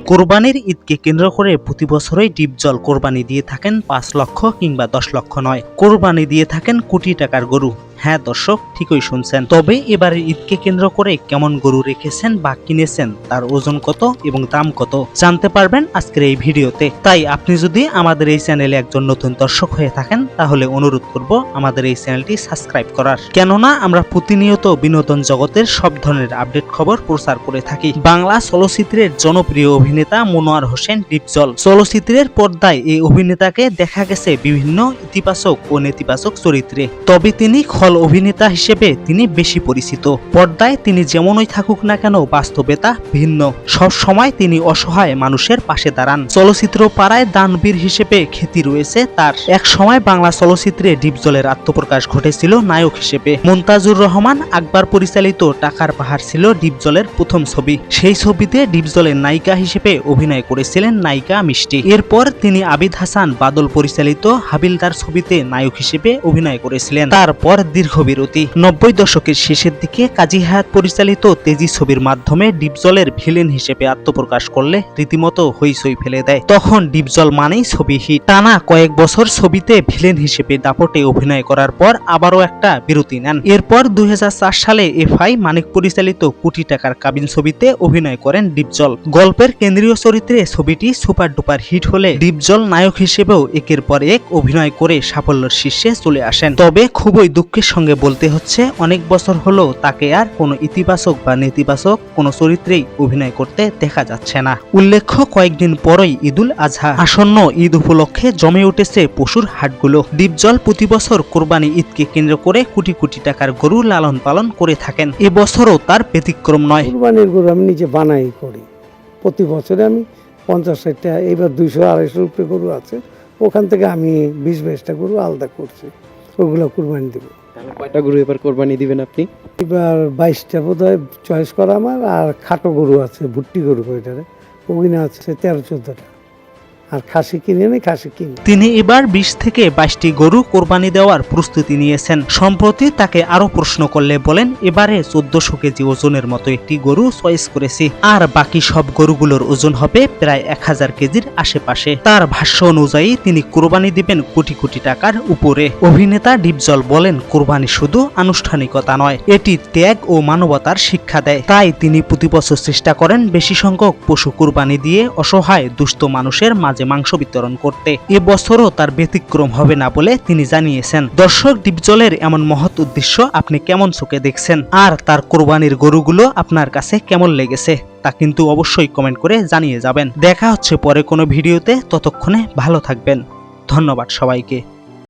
কোরবানির ঈদকে কেন্দ্র করে প্রতি বছরই ডিপজল কোরবানি দিয়ে থাকেন ৫ লক্ষ কিংবা ১০ লক্ষ নয়, কোরবানি দিয়ে থাকেন কোটি টাকার গরু। হ্যাঁ দর্শক, ঠিকই শুনছেন। তবে এবারে ঈদকে কেন্দ্র করে কেমন গরু রেখেছেন বা কিনেছেন, তার ওজন কত এবং দাম কত জানতে পারবেন আজকের এই ভিডিওতে। তাই আপনি যদি আমাদের এই চ্যানেলে একজন নতুন দর্শক হয়ে থাকেন, তাহলে অনুরোধ করব আমাদের এই চ্যানেলটি সাবস্ক্রাইব করার। কেননা আমরা প্রতিনিয়ত বিনোদন জগতের সব ধরনের আপডেট খবর প্রচার করে থাকি। বাংলা চলচ্চিত্রের জনপ্রিয় অভিনেতা মনোয়ার হোসেন ডিপজল। চলচ্চিত্রের পর্দায় এই অভিনেতাকে দেখা গেছে বিভিন্ন ইতিবাচক ও নেতিবাচক চরিত্রে, তবে তিনি খল অভিনেতা হিসেবে তিনি বেশি পরিচিত। পর্দায় তিনি যেমনই থাকুক না কেন, বাস্তবে তা ভিন্ন। সব সময় তিনি অসহায় মানুষের পাশে দাঁড়ান। চলচ্চিত্র পাড়ায় দানবীর হিসেবে খ্যাতি রয়েছে তার। এক সময় বাংলা চলচ্চিত্রে ডিপজলের আত্মপ্রকাশ ঘটেছিল নায়ক হিসেবে। মুনতাজুর রহমান আকবর পরিচালিত টাকার পাহাড় ছিল ডিপজলের প্রথম ছবি। সেই ছবিতে ডিপজলের নায়িকা হিসেবে অভিনয় করেছিলেন নায়িকা মিষ্টি। এরপর তিনি আবিদ হাসান বাদল পরিচালিত হাবিলদার ছবিতে নায়ক হিসেবে অভিনয় করেছিলেন। তারপর দীর্ঘ বিরতি। ৯০ দশকের শেষের দিকে কাজী হায়াত পরিচালিত তেজি ছবির মাধ্যমে ডিপজলের ভিলেন হিসেবে আত্মপ্রকাশ করলে রীতিমতো হইচই ফেলে দেয়। তখন ডিপজল মানেই ছবি হিট। টানা কয়েক বছর ছবিতে ভিলেন হিসেবে দাপটে অভিনয় করার পর আবারও একটা বিরতি নেন। এরপর ২০০৪ সালে এফআই মানিক পরিচালিত কোটি টাকার কাবিন ছবিতে অভিনয় করেন ডিপজল। গল্পের কেন্দ্রীয় চরিত্রে ছবিটি সুপার ডুপার হিট হলে ডিপজল নায়ক হিসেবেও একের পর এক অভিনয় করে সাফল্যের শীর্ষে চলে আসেন। তবে খুবই দুঃখের সঙ্গে বলতে হচ্ছে, অনেক বছর হলো তাকে আর কোনো ইতিবাচক বা নেতিবাচক কোনো চরিত্রেই অভিনয় করতে দেখা যাচ্ছে না। উল্লেখ্য, কয়েকদিন পরই ঈদুল আজহা। আসন্ন ঈদ উপলক্ষে জমে উঠেছে পশুর হাটগুলো। ডিপজল প্রতি বছর কোরবানি ঈদকে কেন্দ্র করে কোটি কোটি টাকার গরু লালন পালন করে থাকেন। এবছরও তার ব্যতিক্রম নয়। কোরবানির গরু আমি নিজে বানাই করি। প্রতি বছরে আমি ৫০-৬০টা, এবার ২০০-২৫০ উপরে গরু আছে, ওখান থেকে আমি ২০-২২টা গরু আলাদা করছি, ওগুলো কোরবানি দেবো। কয়টা গরু এবার কোরবানি দিবেন আপনি? এবার ২২টা বোধ হয় চয়েস করা আমার। আর খাটো গরু আছে, ভুট্টি গরু ওইটারে, ওগুলো আছে ১৩-১৪টা। আর খাসি কিনে নেই, খাসি কিনে। তিনি এবার ২০ থেকে ২২টি গরু কোরবানি দেওয়ার প্রস্তুতি নিয়েছেন। সম্প্রতি তাকে আরো প্রশ্ন করলে বলেন, এবারে ১৪০০ কেজি ওজনের মতো একটি গরু চয়েস করেছি, আর বাকি সব গরুগুলোর ওজন হবে প্রায় ১০০০ কেজির আশেপাশে। তার ভাষ্য অনুযায়ী তিনি কোরবানি দিবেন কোটি কোটি টাকার উপরে। অভিনেতা ডিপজল বলেন, কোরবানি শুধু আনুষ্ঠানিকতা নয়, এটি ত্যাগ ও মানবতার শিক্ষা দেয়। তাই তিনি প্রতি বছর চেষ্টা করেন বেশি সংখ্যক পশু কোরবানি দিয়ে অসহায় দুস্থ মানুষের মাঝে মাংস বিতরণ করতে। এবছরও তার ব্যতিক্রম হবে না বলে তিনি জানিয়েছেন। দর্শক, ডিপজলের এমন মহৎ উদ্দেশ্য আপনি কেমন চোখে দেখছেন, আর তার কোরবানির গরুগুলো আপনার কাছে কেমন লেগেছে তা কিন্তু অবশ্যই কমেন্ট করে জানিয়ে যাবেন। দেখা হচ্ছে পরে কোনো ভিডিওতে, ততক্ষণে ভালো থাকবেন। ধন্যবাদ সবাইকে।